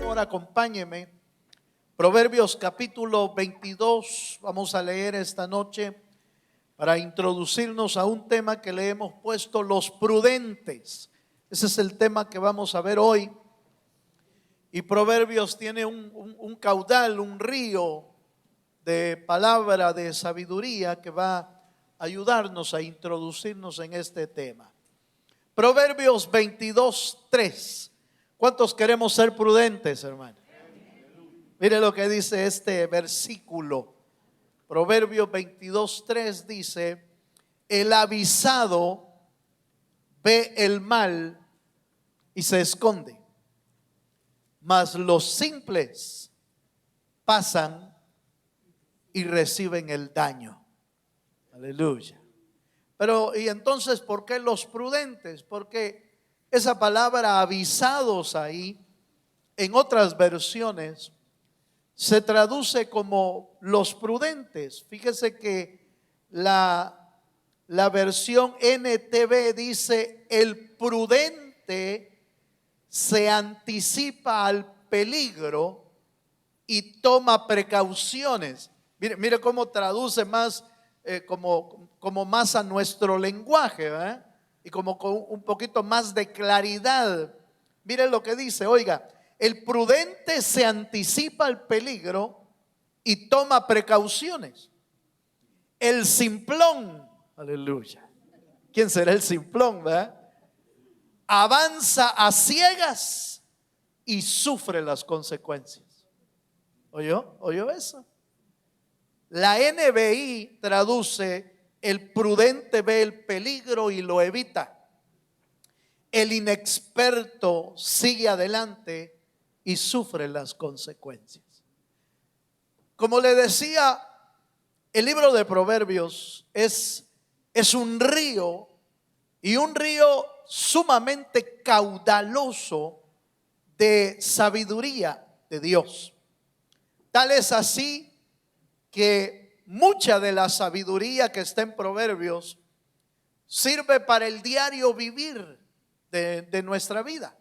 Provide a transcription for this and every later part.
favor, acompáñeme. Proverbios capítulo 22, vamos a leer esta noche para introducirnos a un tema que le hemos puesto: los prudentes. Ese es el tema que vamos a ver hoy. Y Proverbios tiene un caudal, un río de palabra, de sabiduría que va a ayudarnos a introducirnos en este tema. Proverbios 22:3. ¿Cuántos queremos ser prudentes, hermano? Mire lo que dice este versículo. Proverbios 22:3 dice: el avisado ve el mal y se esconde, mas los simples pasan y reciben el daño. Aleluya. Pero, ¿y entonces por qué los prudentes? Porque esa palabra avisados ahí, en otras versiones, se traduce como los prudentes. Fíjese que la versión NTV dice: el prudente se anticipa al peligro y toma precauciones. Mire cómo traduce más, como más a nuestro lenguaje, ¿verdad? Y como con un poquito más de claridad. Mire lo que dice, oiga: el prudente se anticipa al peligro y toma precauciones. El simplón, aleluya. ¿Quién será el simplón, verdad? Avanza a ciegas y sufre las consecuencias. ¿Oyó eso? La NBI traduce: el prudente ve el peligro y lo evita. El inexperto sigue adelante y sufre las consecuencias. Como le decía, el libro de Proverbios es un río, y un río sumamente caudaloso de sabiduría de Dios. Tal es así que mucha de la sabiduría que está en Proverbios sirve para el diario vivir de nuestra vida.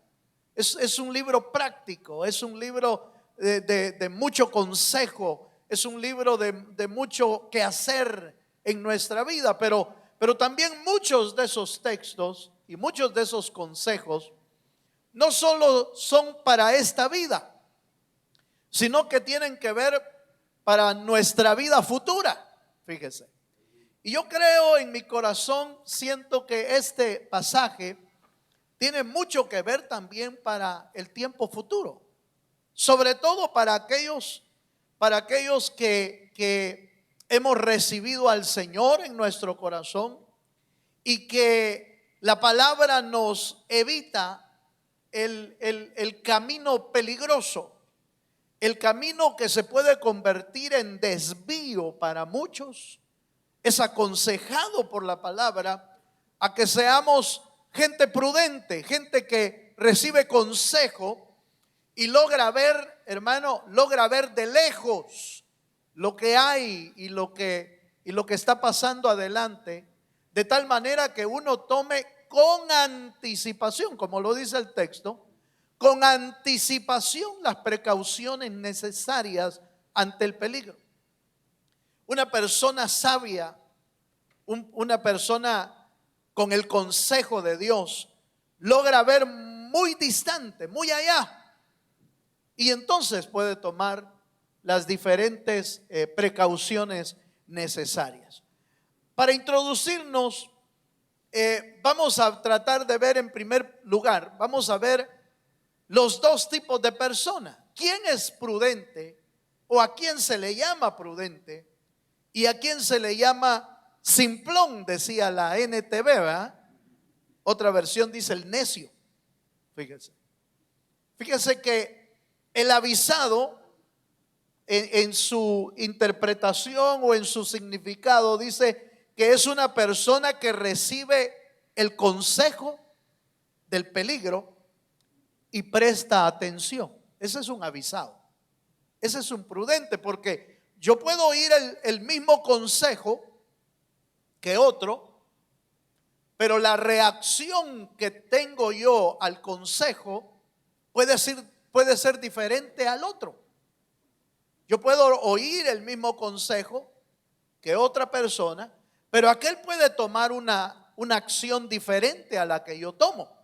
Es un libro práctico, es un libro de mucho consejo, es un libro de mucho que hacer en nuestra vida, pero también muchos de esos textos y muchos de esos consejos no solo son para esta vida, sino que tienen que ver para nuestra vida futura. Fíjese. Y yo creo en mi corazón, siento que este pasaje tiene mucho que ver también para el tiempo futuro, sobre todo para aquellos que hemos recibido al Señor en nuestro corazón, y que la palabra nos evita el camino peligroso, el camino que se puede convertir en desvío para muchos. Es aconsejado por la palabra a que seamos gente prudente, gente que recibe consejo y logra ver, hermano, logra ver de lejos lo que hay y lo que está pasando adelante, de tal manera que uno tome con anticipación, como lo dice el texto, con anticipación las precauciones necesarias ante el peligro. Una persona sabia, una persona con el consejo de Dios, logra ver muy distante, muy allá, y entonces puede tomar las diferentes precauciones necesarias. Para introducirnos, vamos a tratar de ver, en primer lugar, vamos a ver los dos tipos de personas. ¿Quién es prudente, o a quién se le llama prudente, y a quién se le llama simplón? Decía la NTV, ¿verdad? Otra versión dice el necio. Fíjese que el avisado, en su interpretación o en su significado, dice que es una persona que recibe el consejo del peligro y presta atención. Ese es un avisado. Ese es un prudente, porque yo puedo oír el mismo consejo que otro, pero la reacción que tengo yo al consejo puede ser puede ser diferente al otro. Yo puedo oír el mismo consejo que otra persona, pero aquel puede tomar una acción diferente a la que yo tomo.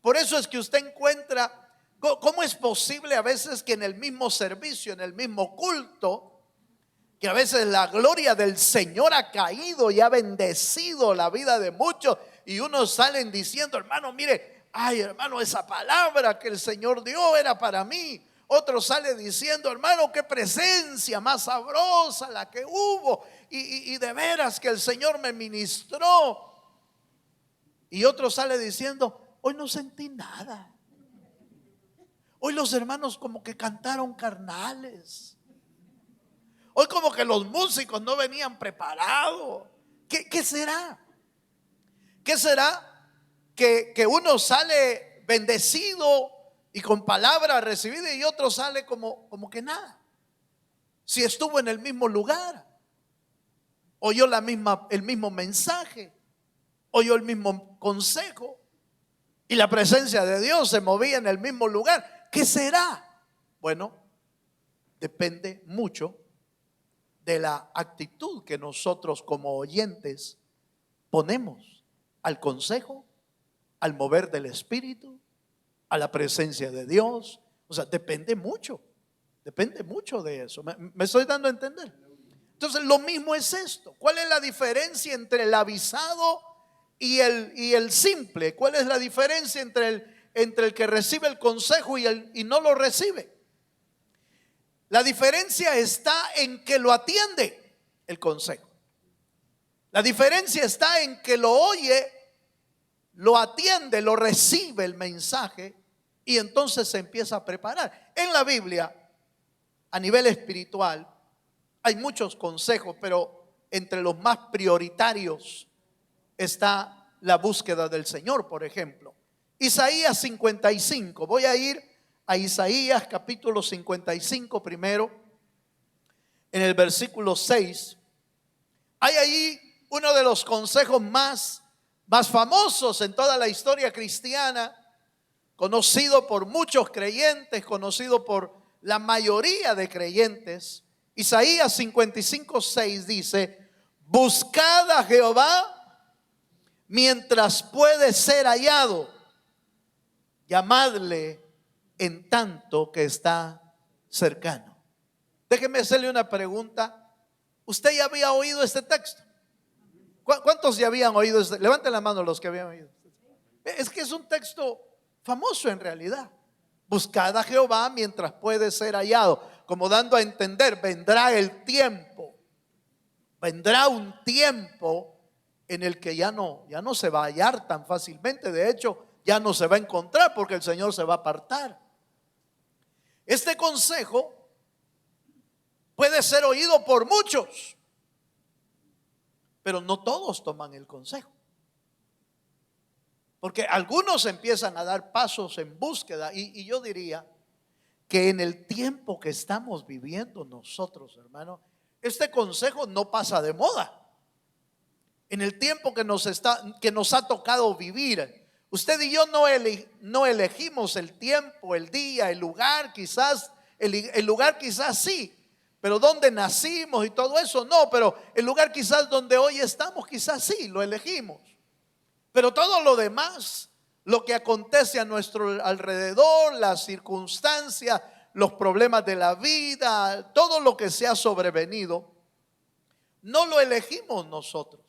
Por eso es que usted encuentra cómo es posible a veces que en el mismo servicio, en el mismo culto, que a veces la gloria del Señor ha caído y ha bendecido la vida de muchos, y unos salen diciendo: hermano, mire, ay hermano, esa palabra que el Señor dio era para mí. Otro sale diciendo: hermano, qué presencia más sabrosa la que hubo, y de veras que el Señor me ministró. Y otro sale diciendo: hoy no sentí nada, hoy los hermanos como que cantaron carnales, hoy como que los músicos no venían preparados. ¿Qué será? ¿Qué será que uno sale bendecido y con palabra recibida, y otro sale como que nada? Si estuvo en el mismo lugar, oyó el mismo mensaje, oyó el mismo consejo, y la presencia de Dios se movía en el mismo lugar. ¿Qué será? Bueno, depende mucho de la actitud que nosotros como oyentes ponemos al consejo, al mover del Espíritu, a la presencia de Dios. O sea, depende mucho de eso. ¿Me estoy dando a entender? Entonces, lo mismo es esto. ¿Cuál es la diferencia entre el avisado y el simple? ¿Cuál es la diferencia entre el que recibe el consejo y no lo recibe? La diferencia está en que lo atiende el consejo. La diferencia está en que lo oye, lo atiende, lo recibe el mensaje, y entonces se empieza a preparar. En la Biblia, a nivel espiritual, hay muchos consejos, pero entre los más prioritarios está la búsqueda del Señor. Por ejemplo, Isaías 55. Voy a ir a Isaías capítulo 55 primero, en el versículo 6. Hay ahí uno de los consejos más famosos en toda la historia cristiana, conocido por muchos creyentes, conocido por la mayoría de creyentes. Isaías 55, 6 dice: buscad a Jehová mientras puede ser hallado, llamadle en tanto que está cercano. Déjeme hacerle una pregunta. ¿Usted ya había oído este texto? ¿Cuántos ya habían oído este? Levanten la mano los que habían oído. Es que es un texto famoso en realidad. Buscad a Jehová mientras puede ser hallado, como dando a entender: vendrá el tiempo, vendrá un tiempo en el que ya no se va a hallar tan fácilmente. De hecho, ya no se va a encontrar, porque el Señor se va a apartar. Este consejo puede ser oído por muchos, pero no todos toman el consejo, porque algunos empiezan a dar pasos en búsqueda. Y yo diría que en el tiempo que estamos viviendo nosotros, hermano, este consejo no pasa de moda. En el tiempo que nos ha tocado vivir, usted y yo no elegimos el tiempo, el día, el lugar. Quizás el lugar quizás sí, pero donde nacimos y todo eso no. Pero el lugar quizás donde hoy estamos, quizás sí, lo elegimos. Pero todo lo demás, lo que acontece a nuestro alrededor, las circunstancias, los problemas de la vida, todo lo que se ha sobrevenido, no lo elegimos nosotros.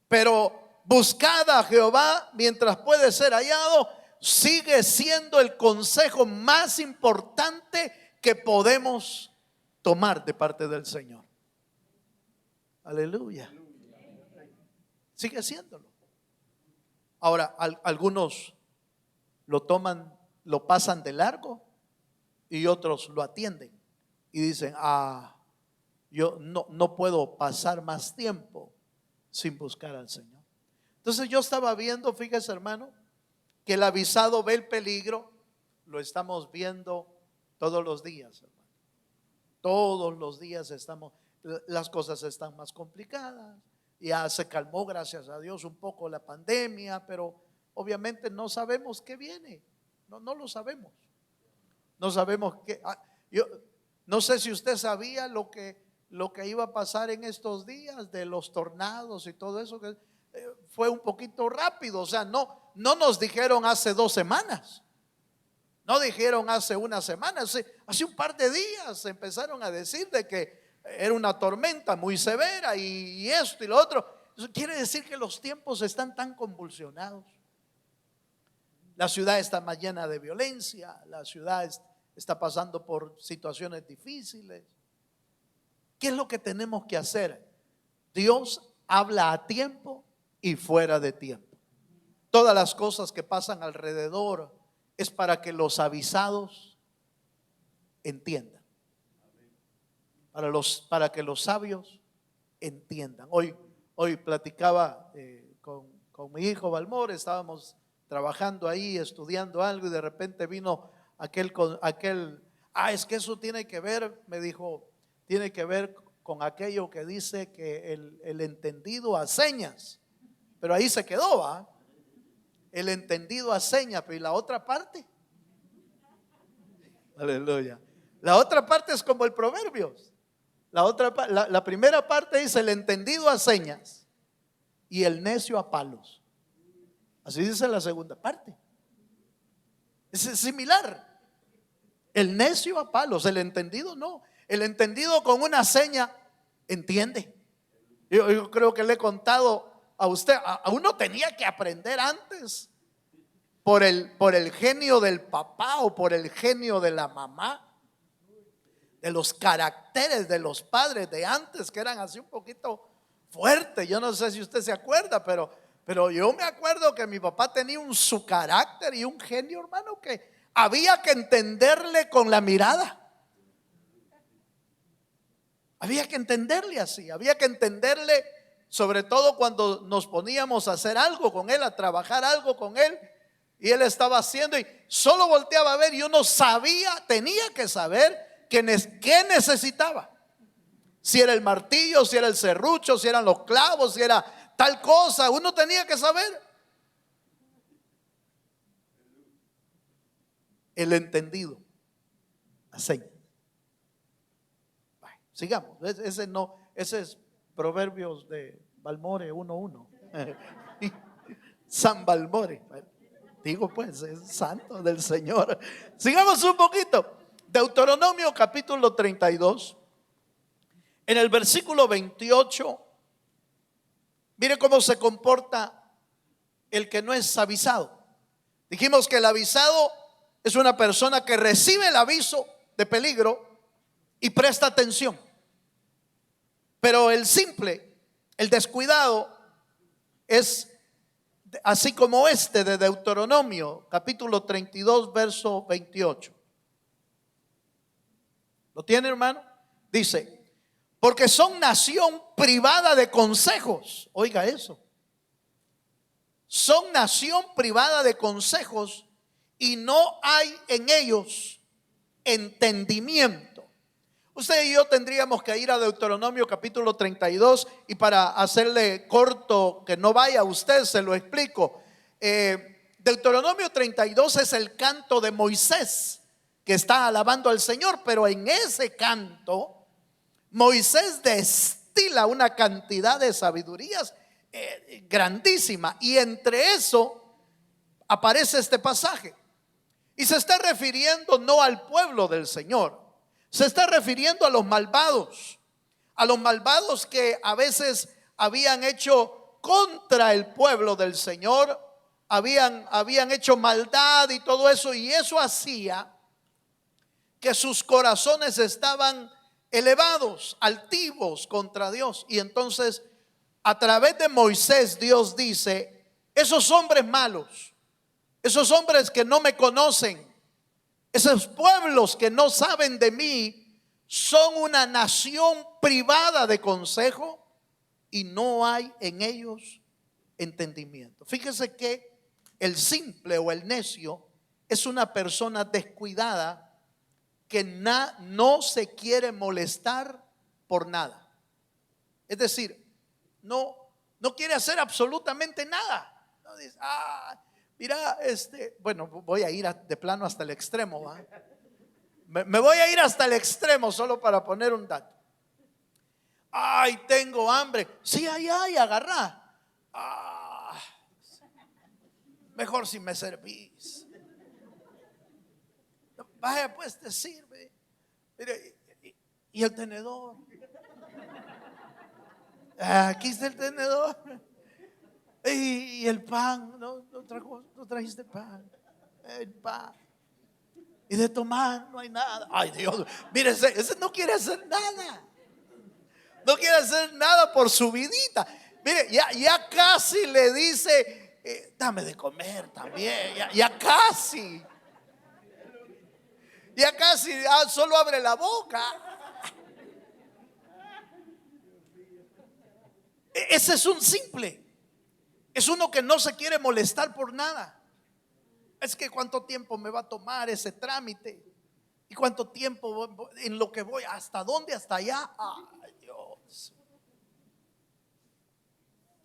Pero buscad a Jehová mientras puede ser hallado sigue siendo el consejo más importante que podemos tomar de parte del Señor. Aleluya. Sigue siéndolo. Ahora, algunos lo toman, lo pasan de largo, y otros lo atienden y dicen: yo no puedo pasar más tiempo sin buscar al Señor. Entonces yo estaba viendo, fíjese hermano, que el avisado ve el peligro. Lo estamos viendo todos los días, hermano. Todos los días las cosas están más complicadas. Ya se calmó, gracias a Dios, un poco la pandemia, pero obviamente no sabemos qué viene. No, no lo sabemos. No sabemos qué. Yo no sé si usted sabía lo que iba a pasar en estos días de los tornados y todo eso, que fue un poquito rápido. O sea, no nos dijeron hace 2 semanas. No dijeron hace una semana. Hace un par de días empezaron a decir de que era una tormenta muy severa y esto y lo otro. Eso quiere decir que los tiempos están tan convulsionados. La ciudad está más llena de violencia. La ciudad está pasando por situaciones difíciles. ¿Qué es lo que tenemos que hacer? Dios habla a tiempo y fuera de tiempo. Todas las cosas que pasan alrededor es para que los avisados entiendan. Para que los sabios entiendan. Hoy platicaba con mi hijo Balmor, estábamos trabajando ahí, estudiando algo, y de repente vino aquel, es que eso tiene que ver, me dijo, tiene que ver con aquello que dice que el entendido a señas, pero ahí se quedó, ¿va? El entendido a señas, pero ¿y la otra parte? Aleluya. La otra parte es como el Proverbios. La primera parte dice el entendido a señas y el necio a palos. Así dice la segunda parte. Es similar. El necio a palos, el entendido no. El entendido con una seña entiende. Yo creo que le he contado a usted, a uno tenía que aprender antes por el genio del papá o por el genio de la mamá, de los caracteres de los padres de antes, que eran así un poquito fuertes. Yo no sé si usted se acuerda, pero yo me acuerdo que mi papá tenía su carácter y un genio, hermano, que había que entenderle con la mirada. Había que entenderle así, había que entenderle, sobre todo cuando nos poníamos a hacer algo con él, a trabajar algo con él, y él estaba haciendo y solo volteaba a ver, y uno sabía, tenía que saber qué necesitaba. Si era el martillo, si era el serrucho, si eran los clavos, si era tal cosa, uno tenía que saber. El entendido aceite. Sigamos, ese es Proverbios de Balmore 1:1. San Balmore, digo pues, es santo del Señor. Sigamos un poquito. Deuteronomio capítulo 32, en el versículo 28. Mire cómo se comporta el que no es avisado. Dijimos que el avisado es una persona que recibe el aviso de peligro y presta atención. Pero el simple, el descuidado, es así como este de Deuteronomio capítulo 32 verso 28. ¿Lo tiene, hermano? Dice: porque son nación privada de consejos. Oiga eso. Son nación privada de consejos y no hay en ellos entendimiento. Usted y yo tendríamos que ir a Deuteronomio capítulo 32, y para hacerle corto, que no vaya usted, se lo explico. Deuteronomio 32 es el canto de Moisés, que está alabando al Señor, pero en ese canto Moisés destila una cantidad de sabidurías grandísima, y entre eso aparece este pasaje, y se está refiriendo no al pueblo del Señor, se está refiriendo a los malvados que a veces habían hecho contra el pueblo del Señor, habían hecho maldad y todo eso, y eso hacía que sus corazones estaban elevados, altivos contra Dios. Y entonces, a través de Moisés, Dios dice: esos hombres malos, esos hombres que no me conocen, esos pueblos que no saben de mí, son una nación privada de consejo y no hay en ellos entendimiento. Fíjese que el simple o el necio es una persona descuidada que no se quiere molestar por nada. Es decir, no quiere hacer absolutamente nada. No dice, Mira, bueno, voy a ir de plano hasta el extremo, ¿va? Me voy a ir hasta el extremo solo para poner un dato. Ay, tengo hambre. Sí, ay, agarrá. Mejor si me servís. Vaya, pues te sirve. Mire, y el tenedor. Aquí está el tenedor. Y el pan. No trajiste pan. El pan. Y de tomar no hay nada. Ay, Dios. Mire, ese no quiere hacer nada. No quiere hacer nada por su vidita. Mire, ya casi le dice, dame de comer también. Ya casi. Ya casi, solo abre la boca. Ese es un simple. Es uno que no se quiere molestar por nada. Es que cuánto tiempo me va a tomar ese trámite. Y cuánto tiempo en lo que voy. ¿Hasta dónde? Hasta allá. Ay, Dios.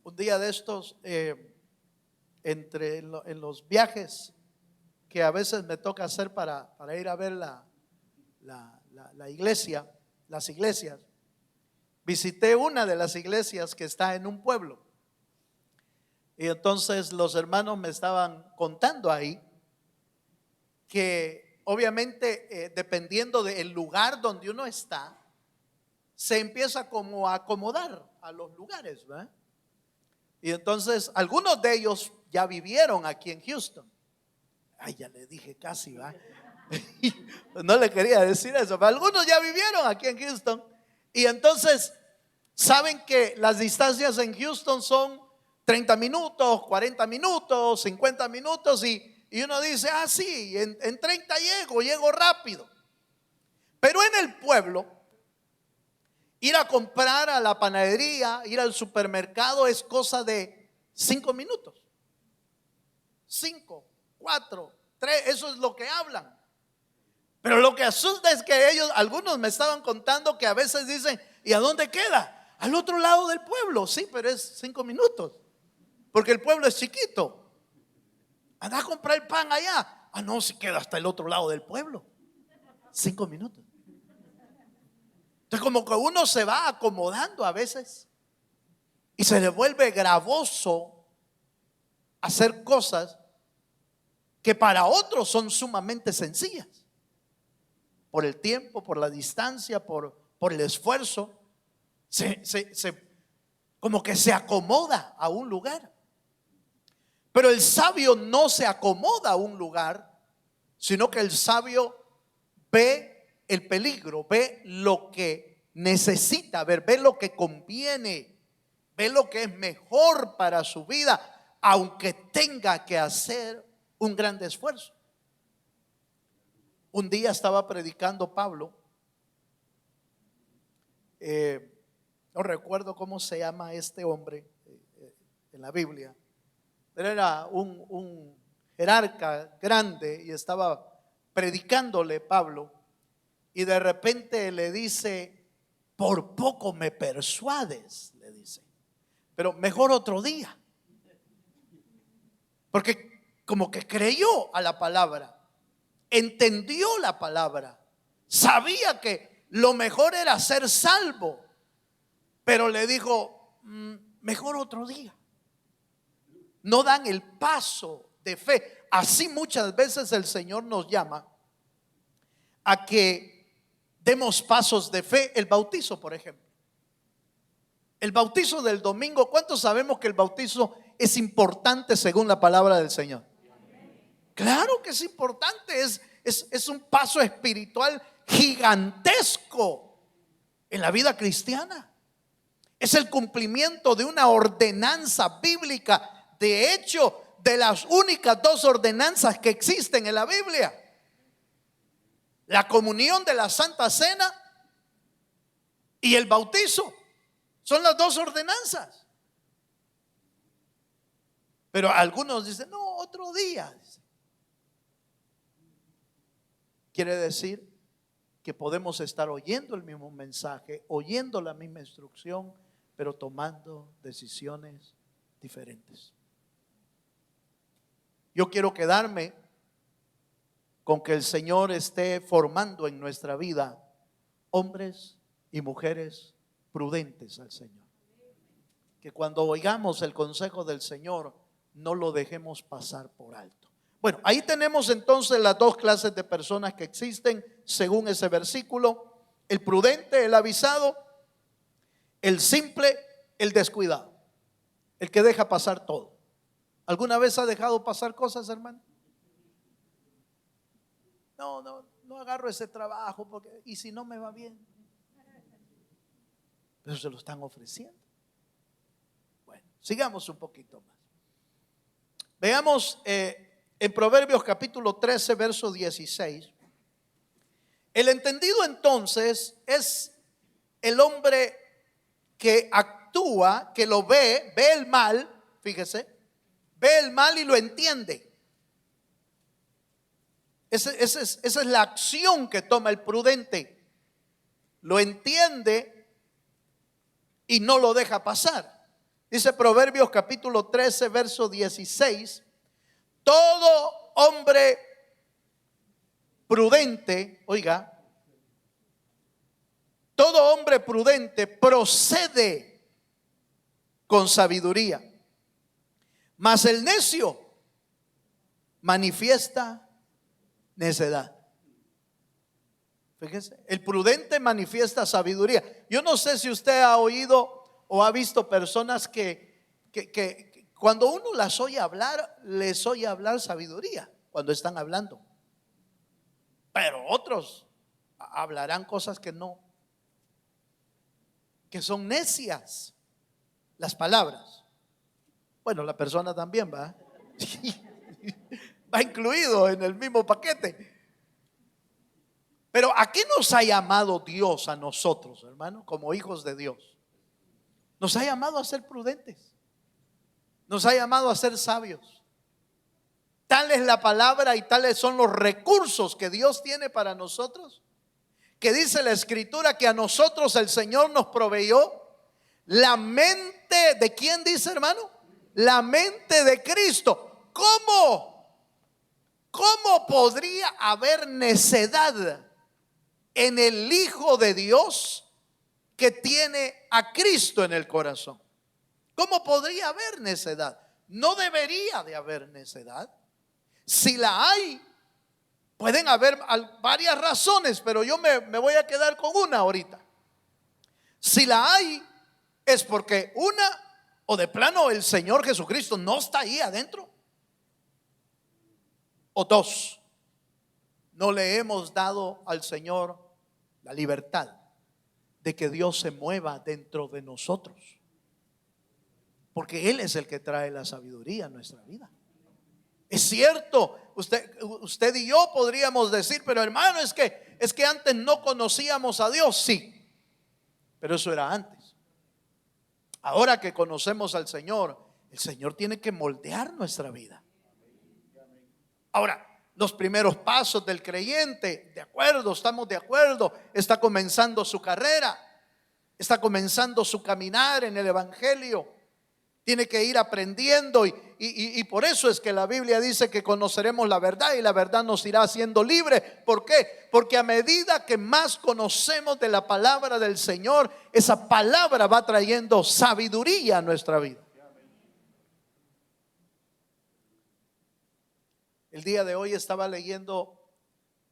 Un día de estos, en los viajes que a veces me toca hacer para ir a ver la iglesia, las iglesias, visité una de las iglesias que está en un pueblo. Y entonces los hermanos me estaban contando ahí que obviamente dependiendo del lugar donde uno está, se empieza como a acomodar a los lugares, ¿verdad? Y entonces algunos de ellos ya vivieron aquí en Houston. Ay, ya le dije casi, ¿va? No le quería decir eso, pero algunos ya vivieron aquí en Houston. Y entonces saben que las distancias en Houston son 30 minutos, 40 minutos, 50 minutos. Y uno dice, sí, en 30 llego rápido. Pero en el pueblo, ir a comprar a la panadería, ir al supermercado es cosa de 5 minutos. 5, 4, 3, eso es lo que hablan. Pero lo que asusta es que algunos me estaban contando que a veces dicen, ¿y a dónde queda? Al otro lado del pueblo. Sí, pero es 5 minutos. Porque el pueblo es chiquito. Anda a comprar el pan allá. No, si queda hasta el otro lado del pueblo. 5 minutos. Entonces como que uno se va acomodando a veces y se le vuelve gravoso hacer cosas que para otros son sumamente sencillas. Por el tiempo, por la distancia, por el esfuerzo, como que se acomoda a un lugar. Pero el sabio no se acomoda a un lugar, sino que el sabio ve el peligro, ve lo que necesita ver, ve lo que conviene, ve lo que es mejor para su vida, aunque tenga que hacer un gran esfuerzo. Un día estaba predicando Pablo, no recuerdo cómo se llama este hombre en la Biblia, pero era un jerarca grande y estaba predicándole Pablo, y de repente le dice, por poco me persuades, le dice, pero mejor otro día, porque como que creyó a la palabra, entendió la palabra, sabía que lo mejor era ser salvo, pero le dijo, mejor otro día. No dan el paso de fe. Así muchas veces el Señor nos llama a que demos pasos de fe. El bautizo, por ejemplo, el bautizo del domingo, ¿cuántos sabemos que el bautizo es importante según la palabra del Señor? Claro que es importante, es un paso espiritual gigantesco en la vida cristiana. Es el cumplimiento de una ordenanza bíblica. De hecho, de las únicas 2 ordenanzas que existen en la Biblia: la comunión de la Santa Cena y el bautizo. Son las 2 ordenanzas. Pero algunos dicen, no, otro día. Quiere decir que podemos estar oyendo el mismo mensaje, oyendo la misma instrucción, pero tomando decisiones diferentes. Yo quiero quedarme con que el Señor esté formando en nuestra vida hombres y mujeres prudentes al Señor. Que cuando oigamos el consejo del Señor no lo dejemos pasar por alto. Bueno, ahí tenemos entonces las dos clases de personas que existen según ese versículo: el prudente, el avisado; el simple, el descuidado, el que deja pasar todo. ¿Alguna vez ha dejado pasar cosas, hermano? No agarro ese trabajo porque, ¿y si no me va bien? Pero se lo están ofreciendo. Bueno, sigamos un poquito más. Veamos en Proverbios capítulo 13, verso 16. El entendido entonces es el hombre que actúa, que lo ve el mal, fíjese, ve el mal y lo entiende. Esa es la acción que toma el prudente. Lo entiende y no lo deja pasar. Dice Proverbios capítulo 13, verso 16: todo hombre prudente, oiga, todo hombre prudente procede con sabiduría, mas el necio manifiesta necedad. Fíjese, el prudente manifiesta sabiduría. Yo no sé si usted ha oído o ha visto personas que cuando uno las oye hablar, les oye hablar sabiduría cuando están hablando. Pero otros hablarán cosas que no, que son necias las palabras. Bueno, la persona también va incluido en el mismo paquete. Pero ¿a qué nos ha llamado Dios a nosotros, hermano, como hijos de Dios? Nos ha llamado a ser prudentes. Nos ha llamado a ser sabios. Tal es la palabra y tales son los recursos que Dios tiene para nosotros, que dice la Escritura que a nosotros el Señor nos proveyó la mente de ¿quién dice, hermano? La mente de Cristo. ¿Cómo podría haber necedad en el Hijo de Dios que tiene a Cristo en el corazón? ¿Cómo podría haber necedad? No debería de haber necedad. Si la hay, pueden haber varias razones, pero yo me voy a quedar con una ahorita. Si la hay, es porque una, o de plano el Señor Jesucristo no está ahí adentro. O dos, no le hemos dado al Señor la libertad de que Dios se mueva dentro de nosotros, porque Él es el que trae la sabiduría a nuestra vida. Es cierto, usted y yo podríamos decir, pero hermano, es que antes no conocíamos a Dios. Sí, pero eso era antes. Ahora que conocemos al Señor, el Señor tiene que moldear nuestra vida. Ahora, los primeros pasos del creyente, de acuerdo, estamos de acuerdo, está comenzando su carrera, está comenzando su caminar en el Evangelio. Tiene que ir aprendiendo y por eso es que la Biblia dice que conoceremos la verdad y la verdad nos irá haciendo libres. ¿Por qué? Porque a medida que más conocemos de la palabra del Señor, esa palabra va trayendo sabiduría a nuestra vida. El día de hoy estaba leyendo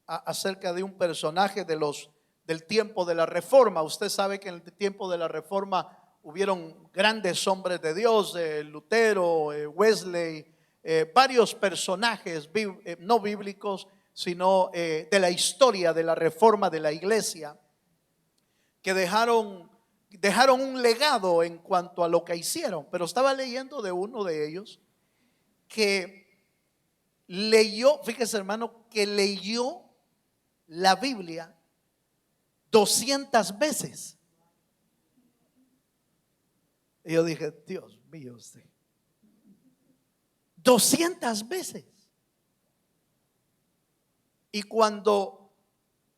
acerca de un personaje del tiempo de la Reforma. Usted sabe que en el tiempo de la Reforma hubieron grandes hombres de Dios, Lutero, Wesley, varios personajes no bíblicos, sino de la historia de la Reforma de la iglesia, que dejaron un legado en cuanto a lo que hicieron. Pero estaba leyendo de uno de ellos que leyó, fíjese hermano, que leyó la Biblia 200 veces. Y yo dije, Dios mío, 200 veces. Y cuando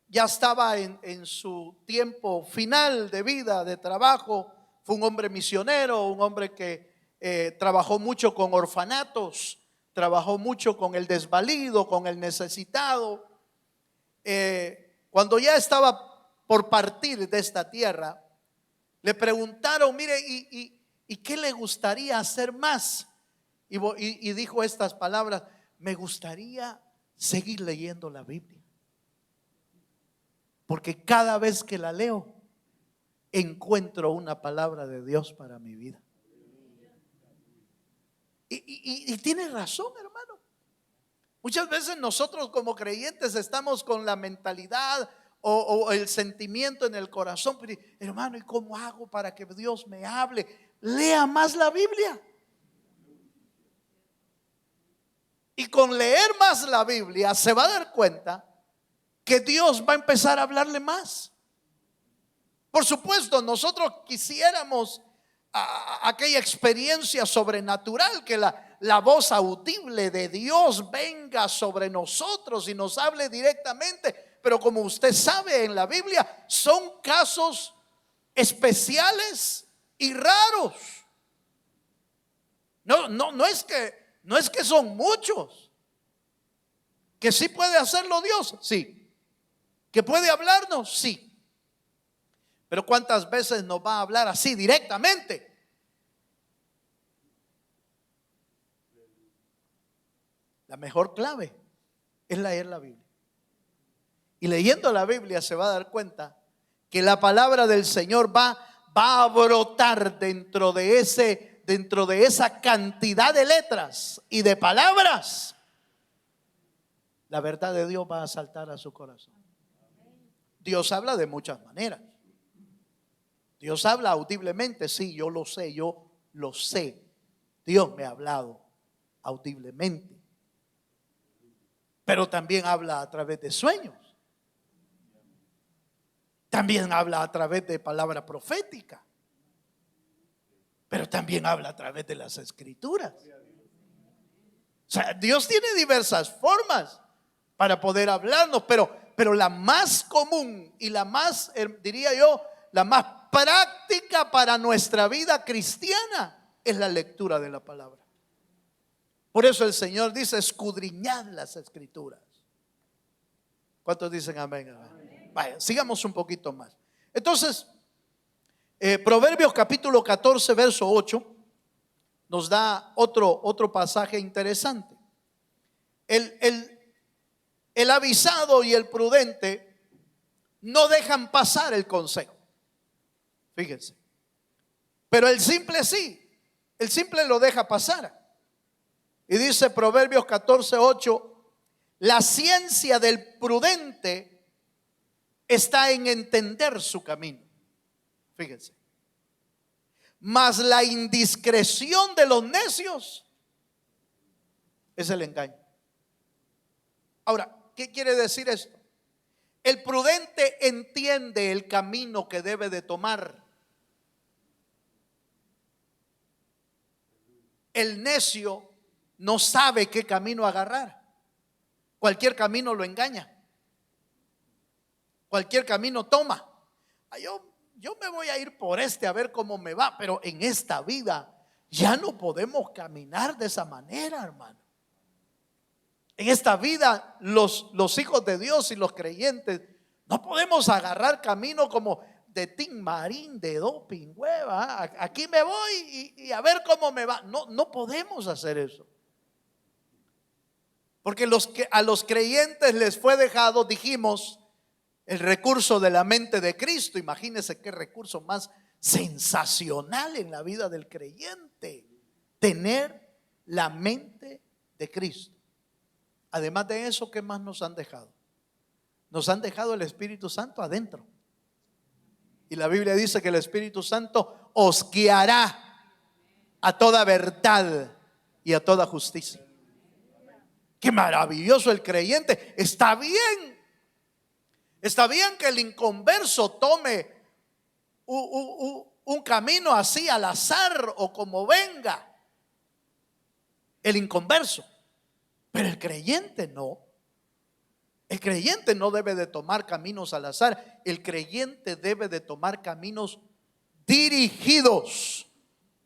ya estaba en su tiempo final de vida, de trabajo, fue un hombre misionero, un hombre que trabajó mucho con orfanatos, trabajó mucho con el desvalido, con el necesitado. Cuando ya estaba por partir de esta tierra, le preguntaron, mire, ¿y qué le gustaría hacer más? Y dijo estas palabras: me gustaría seguir leyendo la Biblia, porque cada vez que la leo encuentro una palabra de Dios para mi vida. Y tiene razón, hermano. Muchas veces nosotros como creyentes estamos con la mentalidad o el sentimiento en el corazón, pero, hermano, ¿y cómo hago para que Dios me hable? Lea más la Biblia. Y con leer más la Biblia se va a dar cuenta que Dios va a empezar a hablarle más. Por supuesto, nosotros quisiéramos aquella experiencia sobrenatural, que la voz audible de Dios venga sobre nosotros y nos hable directamente. Pero como usted sabe, en la Biblia son casos especiales y raros. No es que son muchos. Que sí puede hacerlo Dios, sí. Que puede hablarnos, sí. Pero ¿cuántas veces nos va a hablar así directamente? La mejor clave es leer la Biblia. Y leyendo la Biblia se va a dar cuenta que la palabra del Señor va a brotar dentro de esa cantidad de letras y de palabras. La verdad de Dios va a saltar a su corazón. Dios habla de muchas maneras. Dios habla audiblemente, sí, yo lo sé. Dios me ha hablado audiblemente. Pero también habla a través de sueños. También habla a través de palabra profética. Pero también habla a través de las escrituras. O sea, Dios tiene diversas formas para poder hablarnos, pero la más común y la más, diría yo, la más práctica para nuestra vida cristiana es la lectura de la palabra. Por eso el Señor dice: escudriñad las escrituras. ¿Cuántos dicen amén? Amén. Vaya, sigamos un poquito más. Entonces, Proverbios capítulo 14, verso 8 nos da otro pasaje interesante. El avisado y el prudente no dejan pasar el consejo. Fíjense. Pero el simple sí. El simple lo deja pasar. Y dice Proverbios 14, 8: la ciencia del prudente está en entender su camino. Fíjense. Mas la indiscreción de los necios es el engaño. Ahora, ¿qué quiere decir esto? El prudente entiende el camino que debe de tomar. El necio no sabe qué camino agarrar. Cualquier camino lo engaña. Cualquier camino toma. Yo me voy a ir por a ver cómo me va. Pero en esta vida ya no podemos caminar de esa manera, hermano. En esta vida los hijos de Dios y los creyentes no podemos agarrar camino como de Tim Marín, de doping, hueva. Aquí me voy y a ver cómo me va. No podemos hacer eso. Porque a los creyentes les fue dejado, dijimos, el recurso de la mente de Cristo. Imagínense qué recurso más sensacional en la vida del creyente: tener la mente de Cristo. Además de eso, ¿qué más nos han dejado? Nos han dejado el Espíritu Santo adentro. Y la Biblia dice que el Espíritu Santo os guiará a toda verdad y a toda justicia. Qué maravilloso el creyente. Está bien que el inconverso tome un camino así al azar o como venga. El inconverso. Pero el creyente no. El creyente no debe de tomar caminos al azar. El creyente debe de tomar caminos dirigidos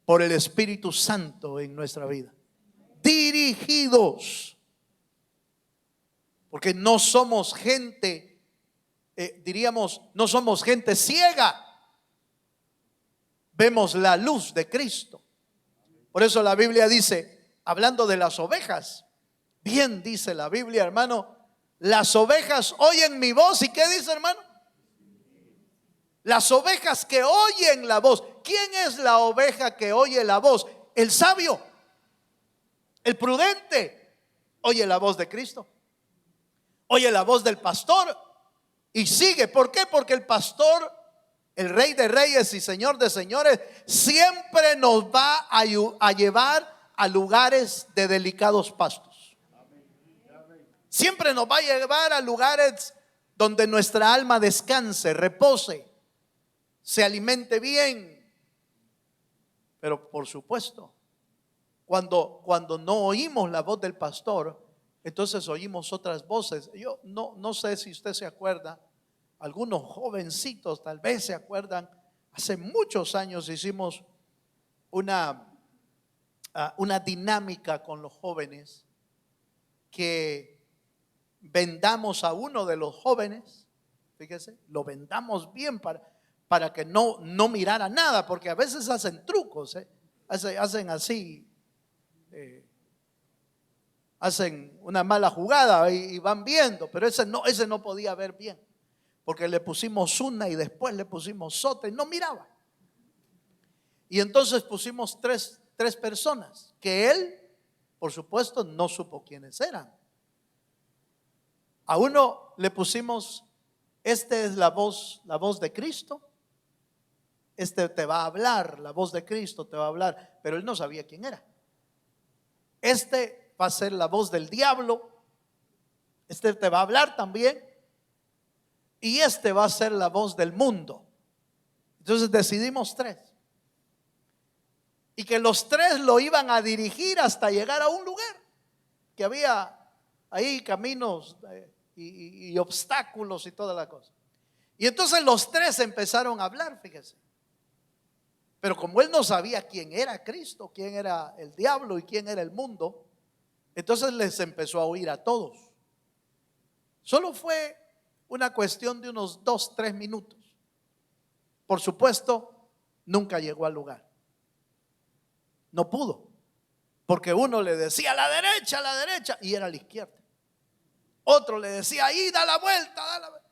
por el Espíritu Santo en nuestra vida. dirigidos. Porque no somos gente, diríamos, no somos gente ciega. Vemos la luz de Cristo. Por eso la Biblia dice, hablando de las ovejas, bien dice la Biblia, hermano, las ovejas oyen mi voz. ¿Y qué dice, hermano? Las ovejas que oyen la voz. ¿Quién es la oveja que oye la voz? El sabio, el prudente, oye la voz de Cristo, oye la voz del pastor y sigue. ¿Por qué? Porque el pastor, el Rey de Reyes y Señor de Señores, siempre nos va a llevar a lugares de delicados pastos. Siempre nos va a llevar a lugares donde nuestra alma descanse, repose, se alimente bien. Pero por supuesto, cuando no oímos la voz del pastor, entonces oímos otras voces. Yo no sé si usted se acuerda, algunos jovencitos tal vez se acuerdan, hace muchos años hicimos una dinámica con los jóvenes, que vendamos a uno de los jóvenes, fíjese, lo vendamos bien para que no mirara nada, porque a veces hacen trucos, hacen así, hacen una mala jugada y van viendo, pero ese no podía ver bien, porque le pusimos una y después le pusimos otra y no miraba. Y entonces pusimos tres personas que él, por supuesto, no supo quiénes eran. A uno le pusimos, este es la voz de Cristo, este te va a hablar, la voz de Cristo te va a hablar, pero él no sabía quién era. Este va a ser la voz del diablo, este te va a hablar también, y este va a ser la voz del mundo. Entonces decidimos 3, y que los 3 lo iban a dirigir hasta llegar a un lugar que había ahí caminos y obstáculos y toda la cosa. Y entonces los 3 empezaron a hablar, fíjese. Pero como él no sabía quién era Cristo, quién era el diablo y quién era el mundo, entonces les empezó a oír a todos. Solo fue una cuestión de unos 2-3 minutos. Por supuesto, nunca llegó al lugar. No pudo, porque uno le decía a la derecha, y era a la izquierda. Otro le decía ahí, da la vuelta, da la vuelta.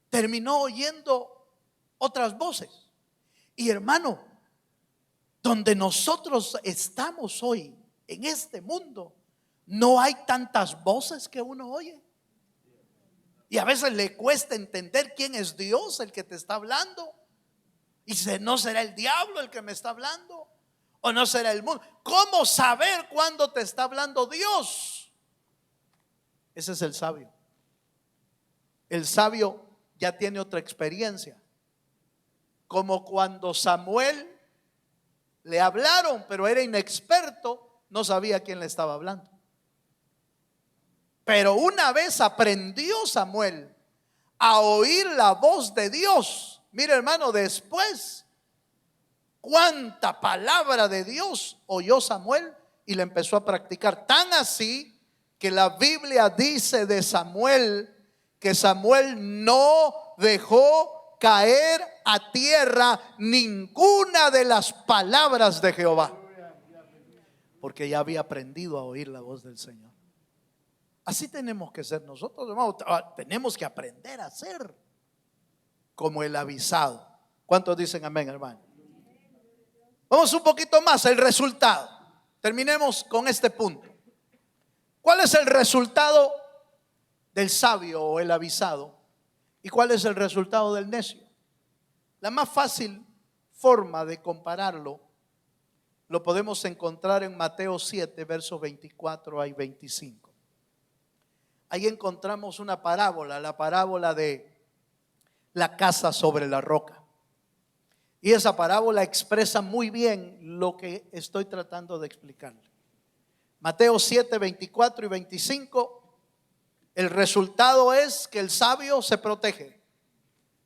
Terminó oyendo otras voces. Y hermano, donde nosotros estamos hoy, en este mundo, no hay tantas voces que uno oye. Y a veces le cuesta entender quién es Dios el que te está hablando. Y no será el diablo el que me está hablando, o no será el mundo. ¿Cómo saber cuándo te está hablando Dios? Ese es el sabio. El sabio ya tiene otra experiencia. Como cuando Samuel le hablaron, pero era inexperto, no sabía quién le estaba hablando. Pero una vez aprendió Samuel a oír la voz de Dios. Mire, hermano, después cuánta palabra de Dios oyó Samuel y la empezó a practicar. Tan así que la Biblia dice de Samuel que Samuel no dejó caer a tierra ninguna de las palabras de Jehová, porque ya había aprendido a oír la voz del Señor. Así tenemos que ser nosotros, hermanos. Tenemos que aprender a ser como el avisado. ¿Cuántos dicen amén, hermano? Vamos un poquito más, el resultado. Terminemos con este punto. ¿Cuál es el resultado del sabio o el avisado? ¿Y cuál es el resultado del necio? La más fácil forma de compararlo lo podemos encontrar en Mateo 7, versos 24 al 25. Ahí encontramos una parábola, la parábola de la casa sobre la roca. Y esa parábola expresa muy bien lo que estoy tratando de explicarle. Mateo 7, 24 y 25. El resultado es que el sabio se protege,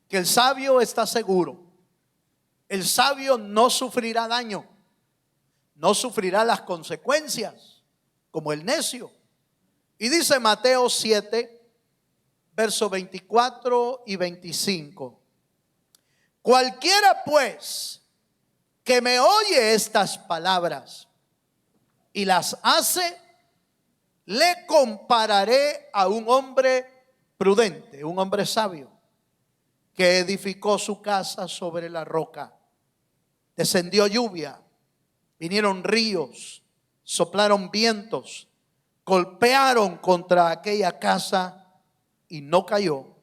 que el sabio está seguro, el sabio no sufrirá daño, no sufrirá las consecuencias como el necio. Y dice Mateo 7, versos 24 y 25. Cualquiera pues que me oye estas palabras y las hace, le compararé a un hombre prudente, un hombre sabio, que edificó su casa sobre la roca. Descendió lluvia, vinieron ríos, soplaron vientos, golpearon contra aquella casa y no cayó,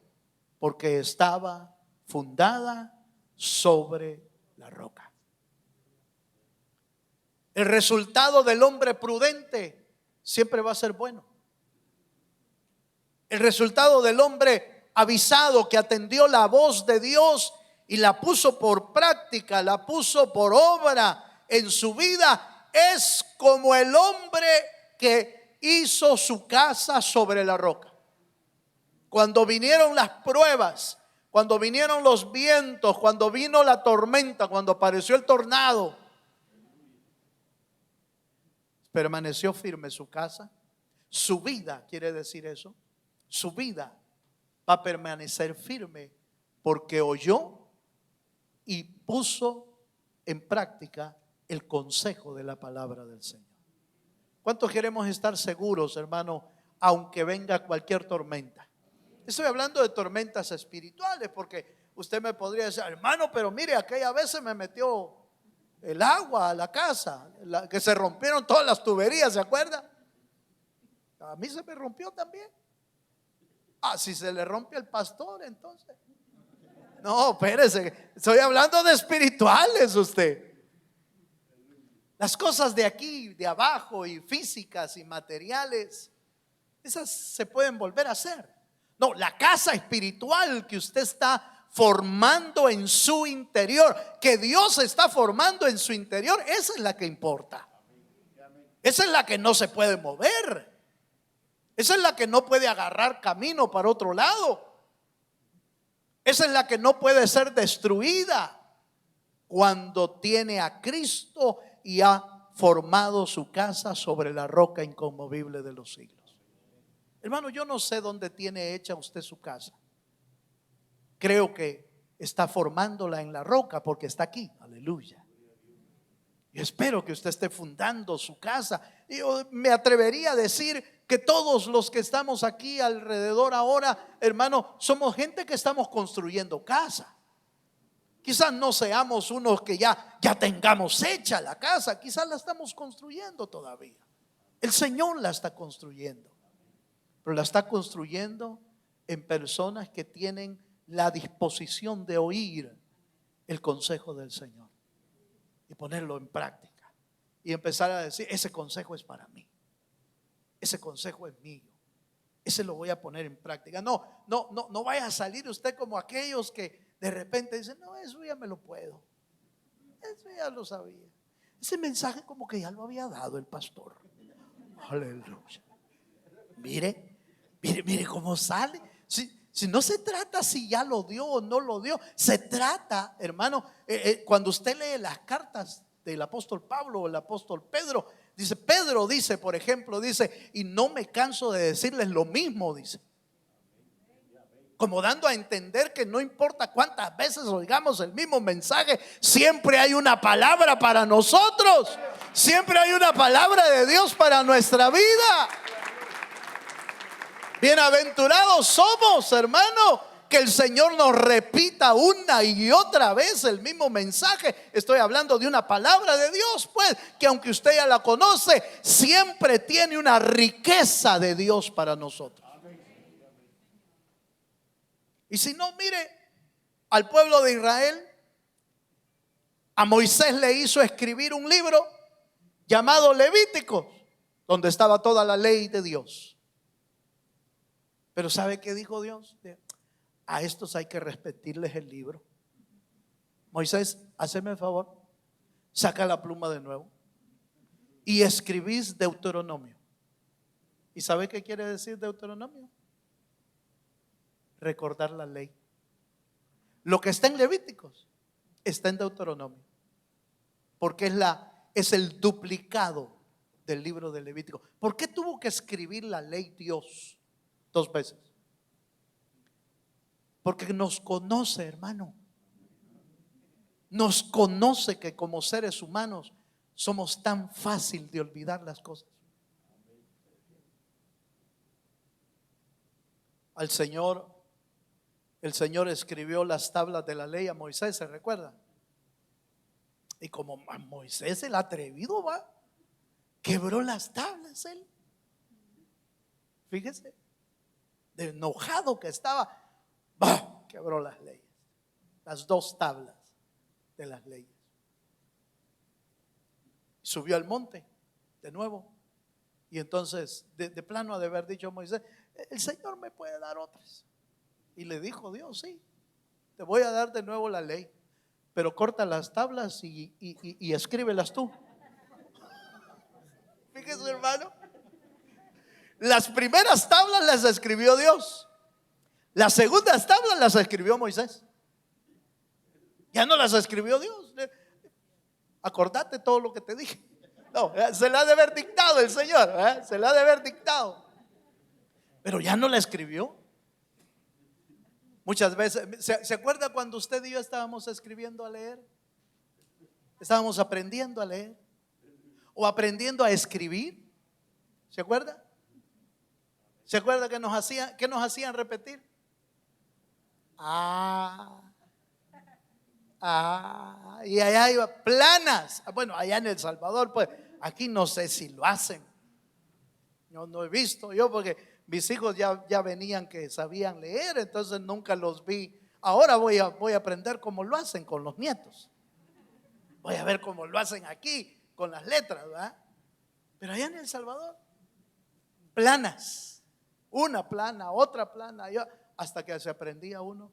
porque estaba fundada sobre la roca. El resultado del hombre prudente siempre va a ser bueno. El resultado del hombre avisado que atendió la voz de Dios y la puso por práctica, la puso por obra en su vida, es como el hombre que hizo su casa sobre la roca. Cuando vinieron las pruebas, cuando vinieron los vientos, cuando vino la tormenta, cuando apareció el tornado, permaneció firme su casa. Su vida, quiere decir eso, su vida va a permanecer firme porque oyó y puso en práctica el consejo de la palabra del Señor. ¿Cuántos queremos estar seguros, hermano, aunque venga cualquier tormenta? Estoy hablando de tormentas espirituales, porque usted me podría decir, hermano, pero mire, aquella vez se me metió el agua a la casa, que se rompieron todas las tuberías, ¿se acuerda? A mí se me rompió también. Si se le rompe al pastor, entonces. No, espérese, estoy hablando de espirituales usted. Las cosas de aquí, de abajo, y físicas y materiales, esas se pueden volver a hacer. No, la casa espiritual que usted está formando en su interior, que Dios está formando en su interior, esa es la que importa. Esa es la que no se puede mover. Esa es la que no puede agarrar camino para otro lado. Esa es la que no puede ser destruida cuando tiene a Cristo y ha formado su casa sobre la roca inconmovible de los siglos. Hermano, yo no sé dónde tiene hecha usted su casa. Creo que está formándola en la roca porque está aquí. Aleluya. Yo espero que usted esté fundando su casa. Yo me atrevería a decir que todos los que estamos aquí alrededor ahora, hermano, somos gente que estamos construyendo casa. Quizás no seamos unos que ya tengamos hecha la casa, quizás la estamos construyendo todavía. El Señor la está construyendo, pero la está construyendo en personas que tienen la disposición de oír el consejo del Señor y ponerlo en práctica y empezar a decir, ese consejo es para mí, ese consejo es mío, ese lo voy a poner en práctica. No vaya a salir usted como aquellos que de repente dicen, no, eso ya me lo puedo, eso ya lo sabía, ese mensaje como que ya lo había dado el pastor. Aleluya. Mire cómo sale. Si no se trata si ya lo dio o no lo dio, se trata, hermano, cuando usted lee las cartas del apóstol Pablo o el apóstol Pedro, Pedro dice, por ejemplo, dice, y no me canso de decirles lo mismo, dice, como dando a entender que no importa cuántas veces oigamos el mismo mensaje, siempre hay una palabra para nosotros, siempre hay una palabra de Dios para nuestra vida. Bienaventurados somos, hermano, que el Señor nos repita una y otra vez el mismo mensaje. Estoy hablando de una palabra de Dios, pues, que aunque usted ya la conoce, siempre tiene una riqueza de Dios para nosotros. Y si no, mire, al pueblo de Israel, a Moisés le hizo escribir un libro llamado Levítico, donde estaba toda la ley de Dios. Pero ¿sabe qué dijo Dios? A estos hay que repetirles el libro. Moisés, hazme el favor, saca la pluma de nuevo y escribís Deuteronomio. ¿Y sabe qué quiere decir Deuteronomio? Recordar la ley. Lo que está en Levíticos está en Deuteronomio, porque es la es el duplicado del libro de Levítico. ¿Por qué tuvo que escribir la ley Dios 2 veces? Porque nos conoce, hermano. Nos conoce que como seres humanos somos tan fácil de olvidar las cosas. El Señor escribió las tablas de la ley a Moisés, ¿se recuerda? Y como a Moisés el atrevido va, quebró las tablas él. Fíjese, de enojado que estaba, ¡bah!, quebró las leyes, las 2 tablas de las leyes. Subió al monte de nuevo. Y entonces de plano ha de haber dicho Moisés: el Señor me puede dar otras. Y le dijo Dios: sí, te voy a dar de nuevo la ley, pero corta las tablas y escríbelas tú. Fíjese, hermano, las primeras tablas las escribió Dios, las segundas tablas las escribió Moisés. Ya no las escribió Dios. Acordate todo lo que te dije. No, se la ha de haber dictado el Señor, se la ha de haber dictado, pero ya no la escribió. Muchas veces, ¿se acuerda cuando usted y yo estábamos escribiendo a leer? Estábamos aprendiendo a leer o aprendiendo a escribir. ¿Se acuerda? ¿Se acuerda que nos hacían repetir? Y allá iba planas. Bueno, allá en El Salvador, pues aquí no sé si lo hacen. Yo no he visto yo, porque mis hijos ya venían que sabían leer, entonces nunca los vi. Ahora voy a aprender cómo lo hacen con los nietos. Voy a ver cómo lo hacen aquí con las letras, ¿verdad? Pero allá en El Salvador, planas, una plana, otra plana, hasta que se aprendía uno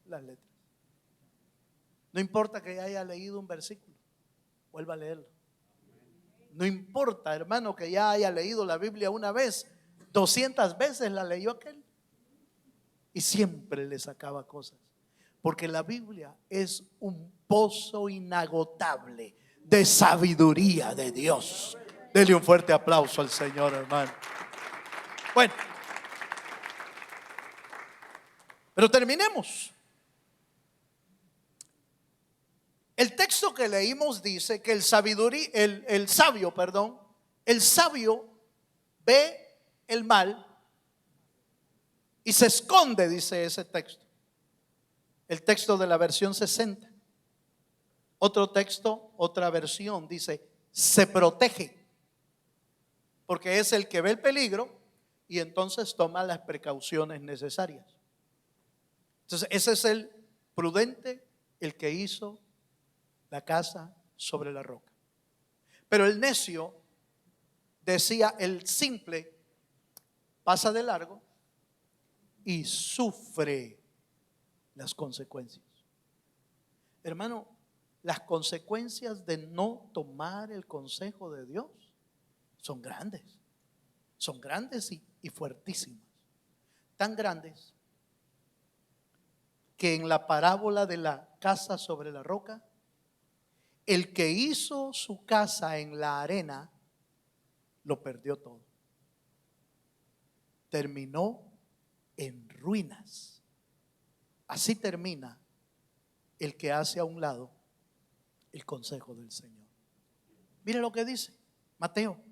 las letras. No importa que ya haya leído un versículo, vuelva a leerlo. No importa, hermano, que ya haya leído la Biblia una vez, 200 veces la leyó aquel y siempre le sacaba cosas, porque la Biblia es un pozo inagotable de sabiduría de Dios. Dele un fuerte aplauso al Señor, hermano. Bueno, pero terminemos. El texto que leímos dice que el sabio ve el mal y se esconde, dice ese texto. El texto de la versión 60. Otro texto, otra versión dice: se protege, porque es el que ve el peligro y entonces toma las precauciones necesarias. Entonces ese es el prudente, el que hizo la casa sobre la roca. Pero el necio, decía el simple, pasa de largo y sufre las consecuencias. Hermano, las consecuencias de no tomar el consejo de Dios son grandes y fuertísimas. Tan grandes que en la parábola de la casa sobre la roca, el que hizo su casa en la arena lo perdió todo. Terminó en ruinas. Así termina el que hace a un lado el consejo del Señor. Mire lo que dice Mateo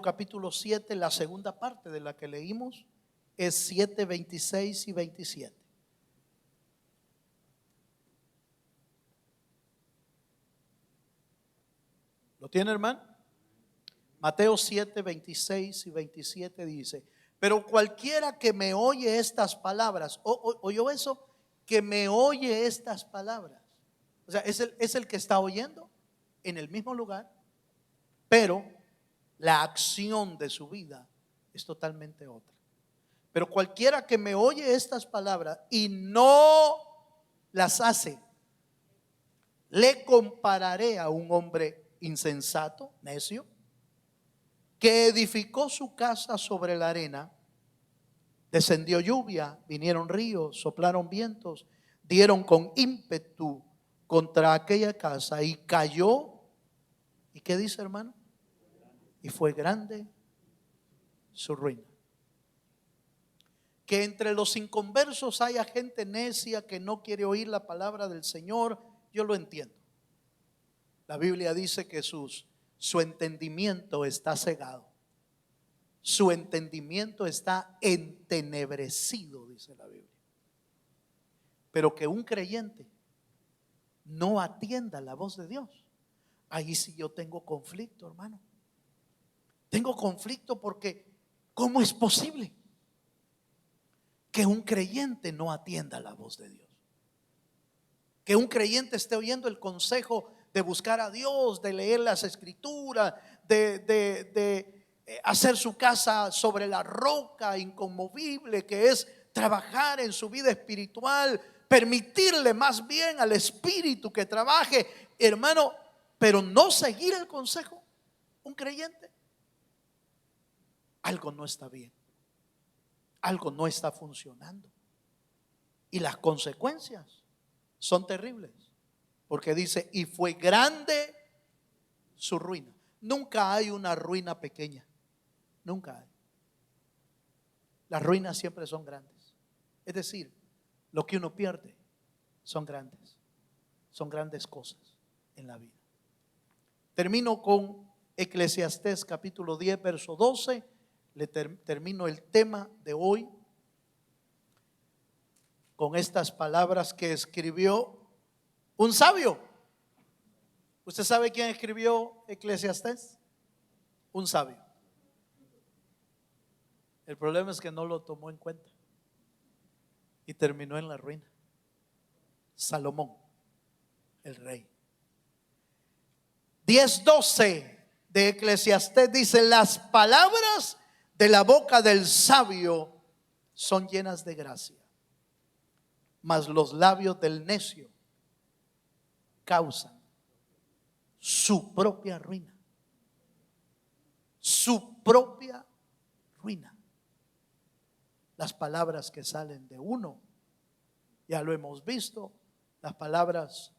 capítulo 7, la segunda parte de la que leímos es 7, 26 y 27. ¿Lo tiene, hermano? Mateo 7, 26 y 27 dice: pero cualquiera que me oye estas palabras, ¿oyó eso? Que me oye estas palabras. O sea, es el que está oyendo en el mismo lugar, pero la acción de su vida es totalmente otra. Pero cualquiera que me oye estas palabras y no las hace, le compararé a un hombre insensato, necio, que edificó su casa sobre la arena. Descendió lluvia, vinieron ríos, soplaron vientos, dieron con ímpetu contra aquella casa y cayó. ¿Y qué dice, hermano? Y fue grande su ruina. Que entre los inconversos haya gente necia que no quiere oír la palabra del Señor, yo lo entiendo. La Biblia dice que su entendimiento está cegado. Su entendimiento está entenebrecido, dice la Biblia. Pero que un creyente no atienda la voz de Dios, ahí sí yo tengo conflicto, hermano. Tengo conflicto porque ¿cómo es posible que un creyente no atienda la voz de Dios? Que un creyente esté oyendo el consejo de buscar a Dios, de leer las escrituras, de hacer su casa sobre la roca inconmovible, que es trabajar en su vida espiritual, permitirle más bien al Espíritu que trabaje, hermano, pero no seguir el consejo. Un creyente, algo no está bien, algo no está funcionando, y las consecuencias son terribles, porque dice, y fue grande su ruina. Nunca hay una ruina pequeña, nunca hay. Las ruinas siempre son grandes. Es decir, lo que uno pierde son grandes cosas en la vida. Termino con Eclesiastés capítulo 10 verso 12. Termino el tema de hoy con estas palabras que escribió un sabio. ¿Usted sabe quién escribió Eclesiastés? Un sabio. El problema es que no lo tomó en cuenta y terminó en la ruina. Salomón, el rey. 10:12 de Eclesiastés dice: las palabras de la boca del sabio son llenas de gracia, mas los labios del necio causan su propia ruina. Su propia ruina. Las palabras que salen de uno, ya lo hemos visto, las palabras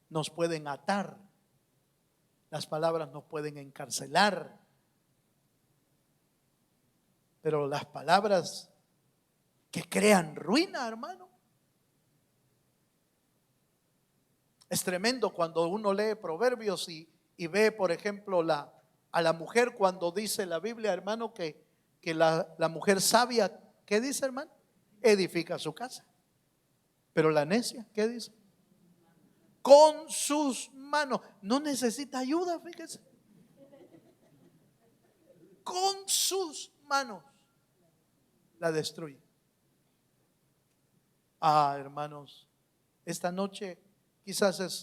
nos pueden atar, las palabras nos pueden encarcelar, pero las palabras que crean ruina, hermano, es tremendo cuando uno lee Proverbios y ve, por ejemplo, a la mujer, cuando dice la Biblia, hermano, que la mujer sabia, ¿qué dice, hermano? Edifica su casa. Pero la necia, ¿qué dice? Con sus manos. No necesita ayuda, fíjese. Con sus manos la destruye. Hermanos, esta noche quizás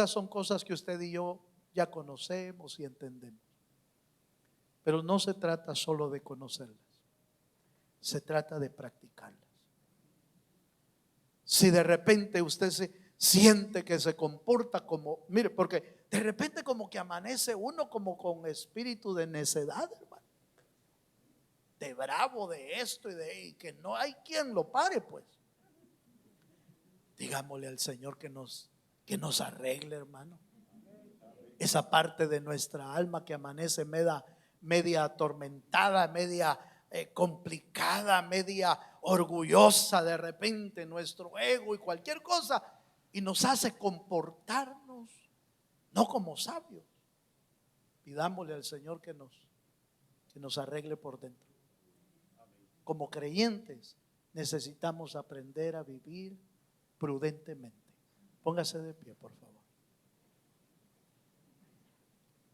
son cosas que usted y yo ya conocemos y entendemos. Pero no se trata solo de conocerlas, se trata de practicarlas. Si de repente usted se siente que se comporta como, mire, porque de repente como que amanece uno como con espíritu de necedad, hermano, de bravo, de esto y que no hay quien lo pare, pues. Digámosle al Señor que nos arregle, hermano, esa parte de nuestra alma que amanece media atormentada, media complicada, media orgullosa, de repente nuestro ego y cualquier cosa, y nos hace comportarnos no como sabios. Pidámosle al Señor que nos arregle por dentro. Como creyentes necesitamos aprender a vivir prudentemente. Póngase de pie, por favor.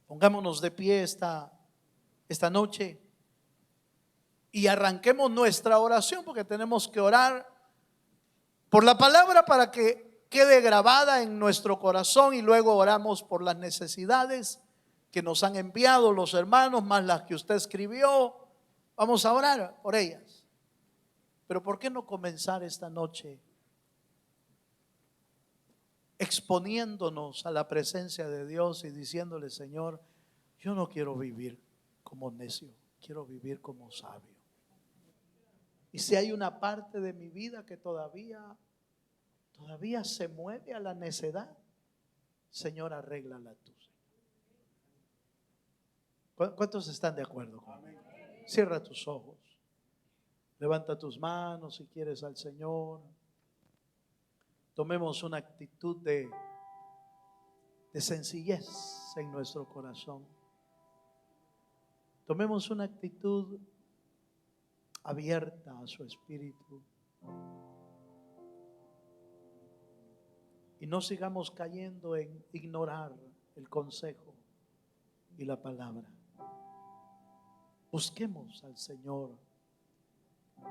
Pongámonos de pie esta noche y arranquemos nuestra oración, porque tenemos que orar por la palabra para que quede grabada en nuestro corazón, y luego oramos por las necesidades que nos han enviado los hermanos, más las que usted escribió. Vamos a orar por ellas. Pero ¿por qué no comenzar esta noche exponiéndonos a la presencia de Dios y diciéndole: Señor, yo no quiero vivir como necio, quiero vivir como sabio? Y si hay una parte de mi vida que todavía todavía se mueve a la necedad, Señor, arréglala tú. ¿Cuántos están de acuerdo conmigo? Cierra tus ojos. Levanta tus manos si quieres al Señor. Tomemos una actitud de sencillez en nuestro corazón. Tomemos una actitud abierta a su espíritu. Y no sigamos cayendo en ignorar el consejo y la palabra. Busquemos al Señor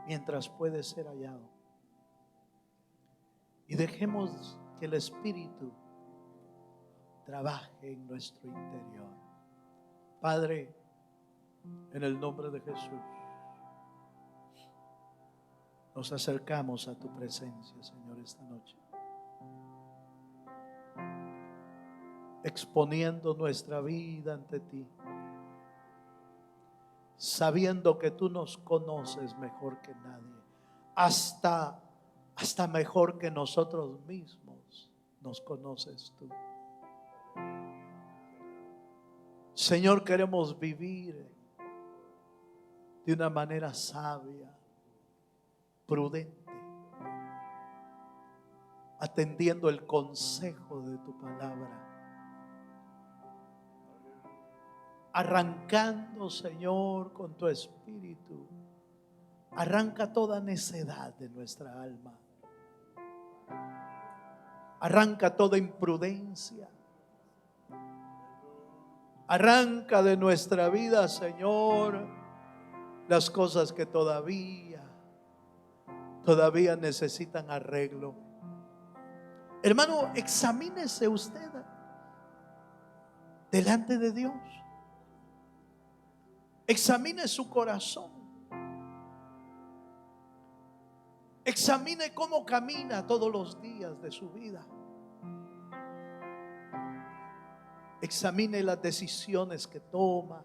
mientras puede ser hallado. Y dejemos que el Espíritu trabaje en nuestro interior. Padre, en el nombre de Jesús, nos acercamos a tu presencia, Señor, esta noche, exponiendo nuestra vida ante ti, sabiendo que tú nos conoces mejor que nadie, hasta mejor que nosotros mismos nos conoces tú. Señor, queremos vivir de una manera sabia, prudente, atendiendo el consejo de tu palabra, arrancando, Señor, con tu espíritu. Arranca toda necedad de nuestra alma. Arranca toda imprudencia. Arranca de nuestra vida, Señor, las cosas que todavía necesitan arreglo. Hermano, examínese usted delante de Dios. Examine su corazón. Examine cómo camina todos los días de su vida. Examine las decisiones que toma.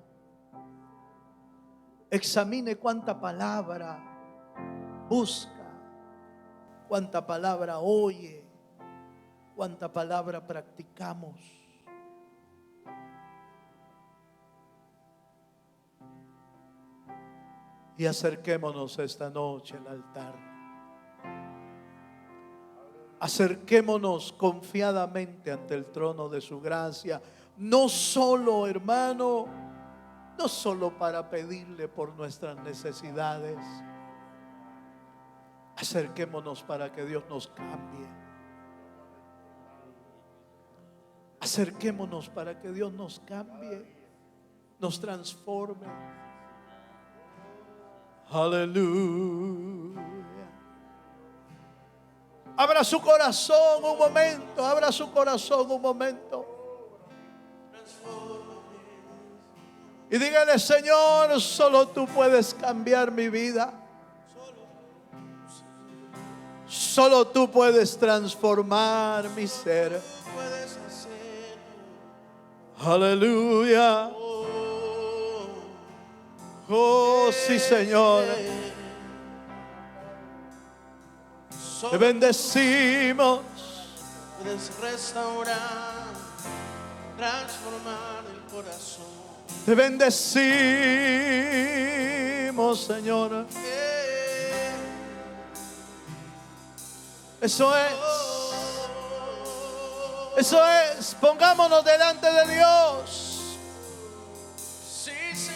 Examine cuánta palabra busca, cuánta palabra oye, cuánta palabra practicamos. Y acerquémonos esta noche al altar. Acerquémonos confiadamente ante el trono de su gracia. No solo, hermano, no solo para pedirle por nuestras necesidades. Acerquémonos para que Dios nos cambie. Acerquémonos para que Dios nos cambie, nos transforme. Aleluya. Abra su corazón un momento. Abra su corazón un momento. Y dígale: Señor, solo tú puedes cambiar mi vida. Solo tú puedes transformar mi ser. Aleluya. Oh, sí, Señor. Te bendecimos. Puedes restaurar, transformar el corazón. Te bendecimos, Señor. Eso es. Eso es. Pongámonos delante de Dios.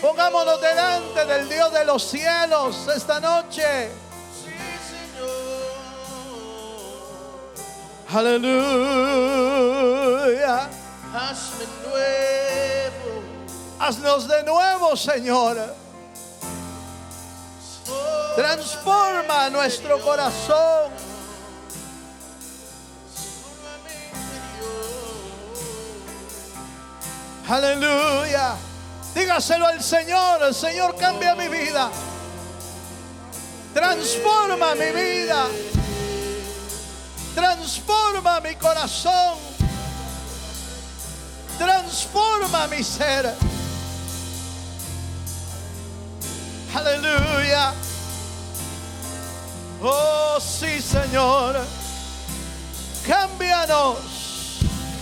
Pongámonos delante del Dios de los cielos esta noche. Aleluya. Hazme nuevo. Haznos de nuevo, Señor. Transforma nuestro corazón. Aleluya. Dígaselo al Señor. El Señor, cambia mi vida. Transforma mi vida. Transforma mi corazón. Transforma mi ser. Aleluya. Oh, sí, Señor. Cámbianos.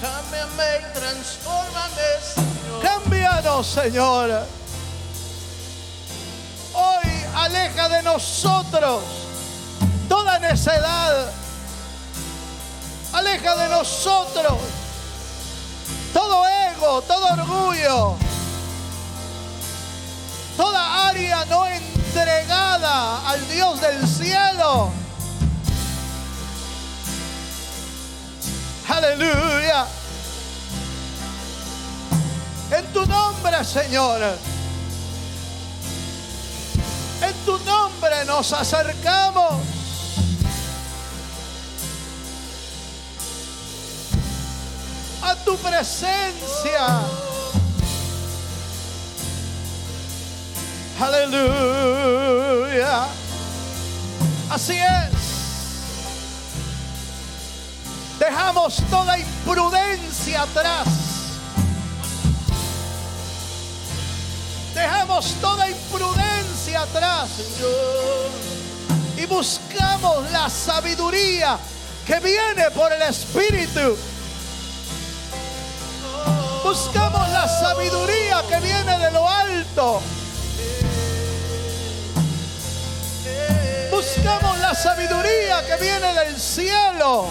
Cámbiame y transfórmame, Señor. Cámbianos, Señor. Hoy aleja de nosotros toda necedad. Aleja de nosotros todo ego, todo orgullo, toda área no entregada al Dios del cielo. Aleluya. En tu nombre, Señor. En tu nombre nos acercamos. A tu presencia. Aleluya. Así es. Dejamos toda imprudencia atrás. Dejamos toda imprudencia atrás, Señor, y buscamos la sabiduría que viene por el Espíritu. Buscamos la sabiduría que viene de lo alto. Buscamos la sabiduría que viene del cielo.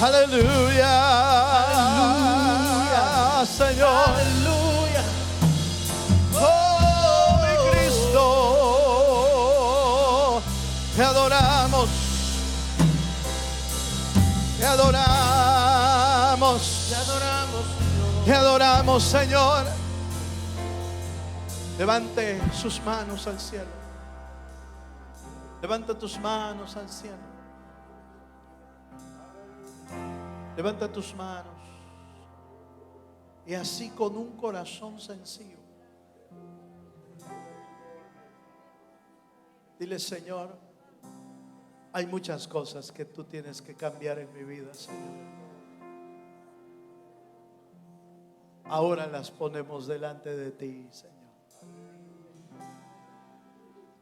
Aleluya. Aleluya, Señor. Aleluya. Oh, mi Cristo. Te adoramos. Te adoramos. Te adoramos, Señor. Te adoramos, Señor. Levante sus manos al cielo. Levanta tus manos al cielo. Levanta tus manos. Y así con un corazón sencillo, dile: Señor, hay muchas cosas que tú tienes que cambiar en mi vida, Señor. Ahora las ponemos delante de ti, Señor,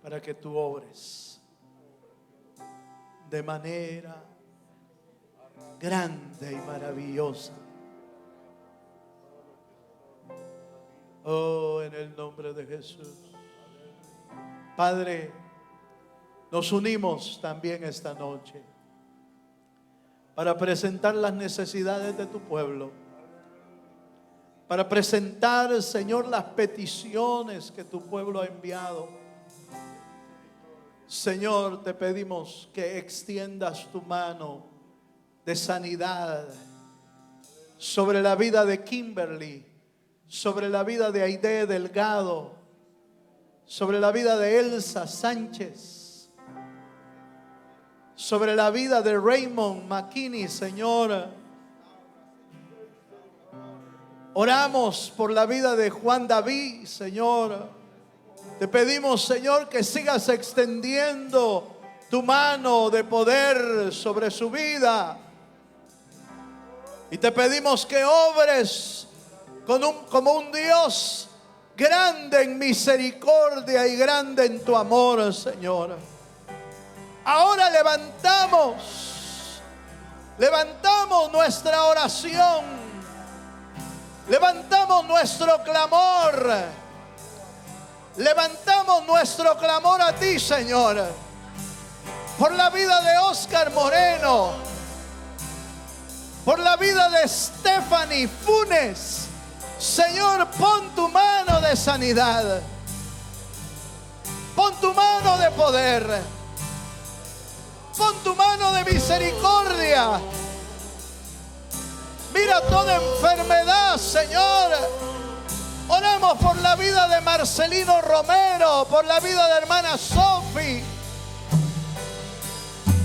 para que tú obres de manera grande y maravillosa. Oh, en el nombre de Jesús. Padre, nos unimos también esta noche para presentar las necesidades de tu pueblo, para presentar, Señor, las peticiones que tu pueblo ha enviado. Señor, te pedimos que extiendas tu mano de sanidad sobre la vida de Kimberly, sobre la vida de Aide Delgado, sobre la vida de Elsa Sánchez, sobre la vida de Raymond McKinney, Señor. Oramos por la vida de Juan David, Señor. Te pedimos, Señor, que sigas extendiendo tu mano de poder sobre su vida. Y te pedimos que obres como un Dios grande en misericordia y grande en tu amor, Señor. Ahora levantamos nuestra oración, levantamos nuestro clamor, levantamos nuestro clamor a ti, Señor, por la vida de Oscar Moreno, por la vida de Stephanie Funes. Señor, pon tu mano de sanidad, pon tu mano de poder, pon tu mano de misericordia. Mira toda enfermedad, Señor. Oramos por la vida de Marcelino Romero, por la vida de hermana Sophie.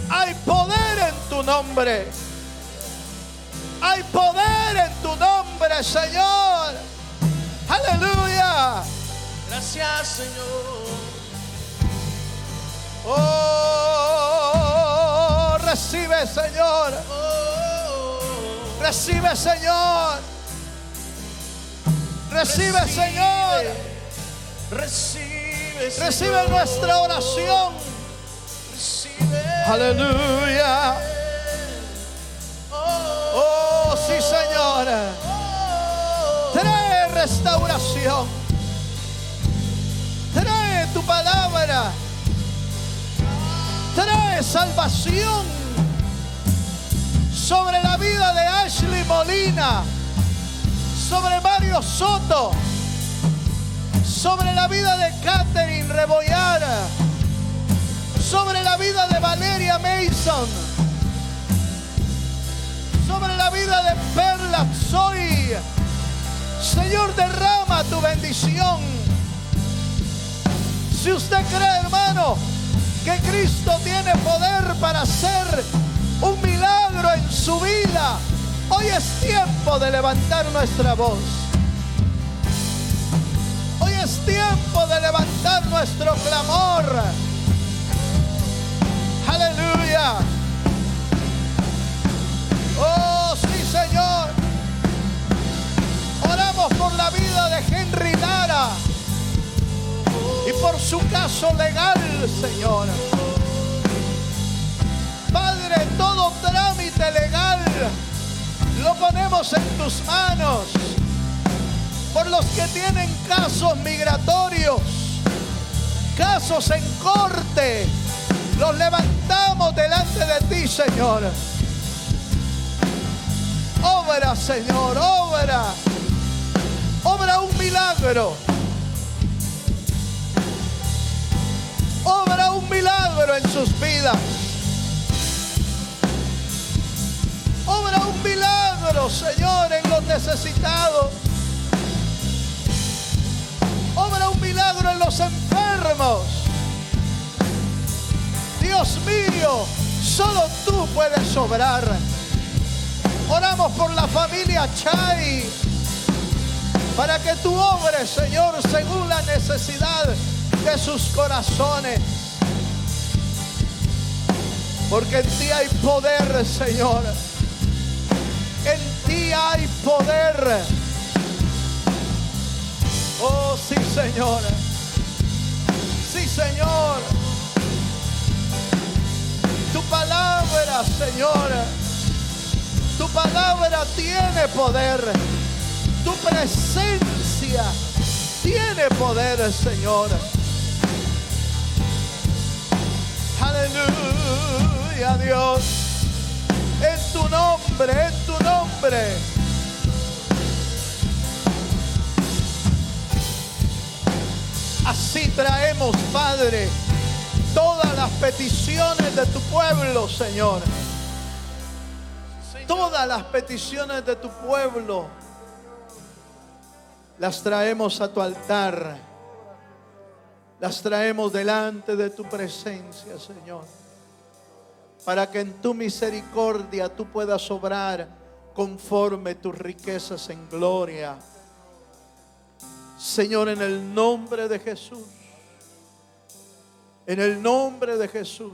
Hay poder en tu nombre. Hay poder en tu nombre, Señor. Aleluya. Gracias, Señor. Oh, recibe, Señor. Recibe, Señor. Recibe, Señor. Recibe, Señor. Recibe nuestra oración. Recibe. Aleluya. Oh, sí, Señor. Trae restauración. Trae tu palabra. Trae salvación sobre la vida de Ashley Molina, sobre Mario Soto, sobre la vida de Catherine Rebollar, sobre la vida de Valeria Mason, sobre la vida de Perla Zoe. Señor, derrama tu bendición. Si usted cree, hermano, que Cristo tiene poder para hacer un milagro en su vida, hoy es tiempo de levantar nuestra voz. Hoy es tiempo de levantar nuestro clamor. Aleluya. Oh, sí, Señor. Oramos por la vida de Henry Lara y por su caso legal, Señor. Padre, todo trámite legal lo ponemos en tus manos. Por los que tienen casos migratorios, casos en corte, los levantamos delante de ti, Señor. Obra, Señor, obra. Obra un milagro. Obra un milagro en sus vidas. Obra un milagro, Señor, en los necesitados. Obra un milagro en los enfermos. Dios mío, solo tú puedes obrar. Oramos por la familia Chay, para que tú obres, Señor, según la necesidad de sus corazones. Porque en ti hay poder, Señor. En ti hay poder. Oh, sí, Señor. Sí, Señor. Tu palabra, Señor. Tu palabra tiene poder. Tu presencia tiene poder, Señor. Aleluya, Dios. En tu nombre, en tu nombre. Así traemos, Padre, todas las peticiones de tu pueblo, Señor. Todas las peticiones de tu pueblo las traemos a tu altar. Las traemos delante de tu presencia, Señor, para que en tu misericordia tú puedas obrar conforme tus riquezas en gloria. Señor, en el nombre de Jesús, en el nombre de Jesús,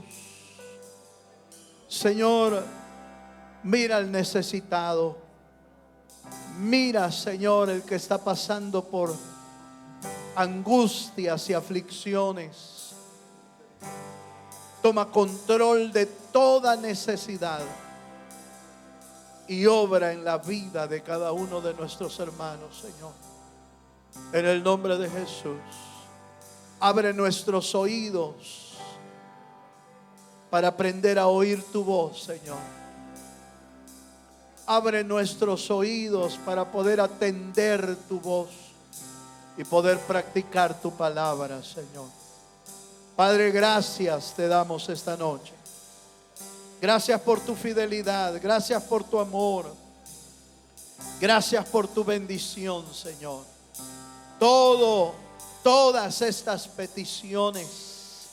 Señor, mira al necesitado. Mira, Señor, el que está pasando por angustias y aflicciones. Toma control de toda necesidad y obra en la vida de cada uno de nuestros hermanos, Señor. En el nombre de Jesús, abre nuestros oídos para aprender a oír tu voz, Señor. Abre nuestros oídos para poder atender tu voz y poder practicar tu palabra, Señor. Padre, gracias te damos esta noche. Gracias por tu fidelidad, gracias por tu amor, gracias por tu bendición, Señor. Todas estas peticiones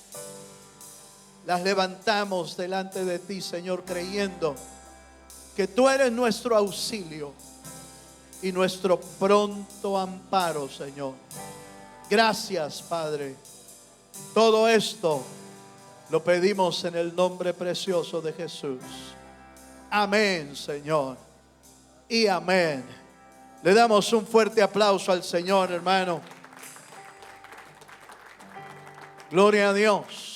las levantamos delante de ti, Señor, creyendo que tú eres nuestro auxilio y nuestro pronto amparo, Señor. Gracias, Padre. Todo esto lo pedimos en el nombre precioso de Jesús. Amén, Señor. Y amén. Le damos un fuerte aplauso al Señor, hermano. Gloria a Dios.